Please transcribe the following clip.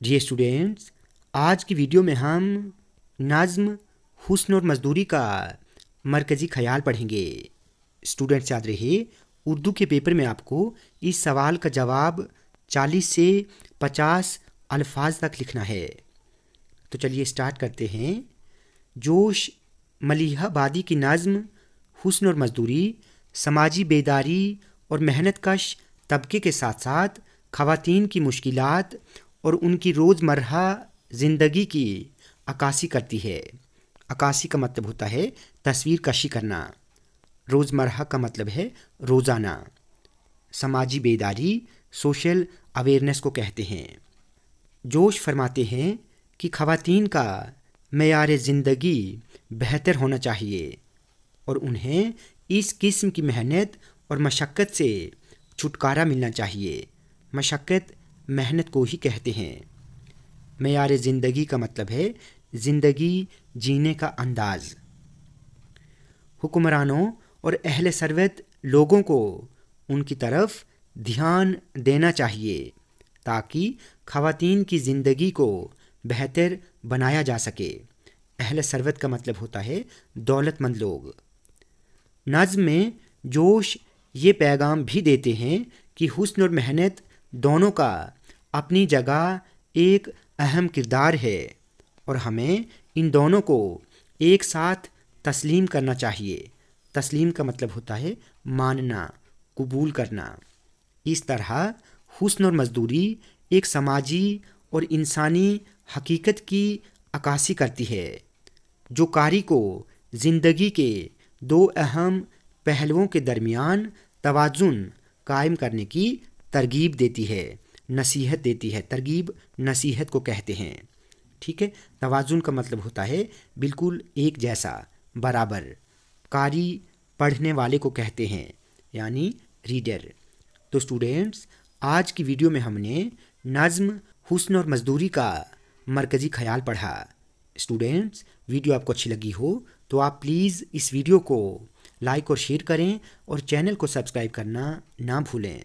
जी students, आज की video में हम नज़्म, हुस्न और मज़दूरी का मरकज़ी ख़याल पढ़ेंगे। स्टूडेंट्स याद रहे, उर्दू के पेपर में आपको इस सवाल का जवाब 40 से 50 अल्फाज तक लिखना है। तो चलिए स्टार्ट करते हैं। जोश मलीहा बादी की नज़्म हुस्न और मज़दूरी समाजी बेदारी और मेहनत कश तबके के साथ साथ ख़वातीन की मुश्किलात और उनकी रोज़मर्रा ज़िंदगी की अक्कासी करती है। अक्कासी का मतलब होता है तस्वीर कशी करना, रोज़मर्रा का मतलब है रोज़ाना। समाजी बेदारी सोशल अवेयरनेस को कहते हैं। जोश फरमाते हैं कि ख़वातीन का मेयार ज़िंदगी बेहतर होना चाहिए और उन्हें इस किस्म की मेहनत और मशक्क़त से छुटकारा मिलना चाहिए। मशक्क़त मेहनत को ही कहते हैं। मेयार ज़िंदगी का मतलब है ज़िंदगी जीने का अंदाज़। हुक्मरानों और अहले सरवत लोगों को उनकी तरफ ध्यान देना चाहिए ताकि ख़वातीन की ज़िंदगी को बेहतर बनाया जा सके। अहले सरवत का मतलब होता है दौलतमंद लोग। नज़्म में जोश ये पैगाम भी देते हैं कि हुस्न और मेहनत दोनों का अपनी जगह एक अहम किरदार है और हमें इन दोनों को एक साथ तस्लीम करना चाहिए। तस्लीम का मतलब होता है मानना, कबूल करना। इस तरह हुस्न और मज़दूरी एक समाजी और इंसानी हकीकत की अक्कासी करती है जो कारी को ज़िंदगी के दो अहम पहलुओं के दरमियान तवाज़ुन कायम करने की तरगीब देती है, नसीहत देती है। तरगीब नसीहत को कहते हैं। ठीक है, तवाज़ुन का मतलब होता है बिल्कुल एक जैसा, बराबर। कारी पढ़ने वाले को कहते हैं, यानी रीडर। तो स्टूडेंट्स, आज की वीडियो में हमने नज़्म, हुस्न और मज़दूरी का मरकज़ी ख़याल पढ़ा। स्टूडेंट्स, वीडियो आपको अच्छी लगी हो तो आप प्लीज़ इस वीडियो को लाइक और शेयर करें और चैनल को सब्सक्राइब करना ना भूलें।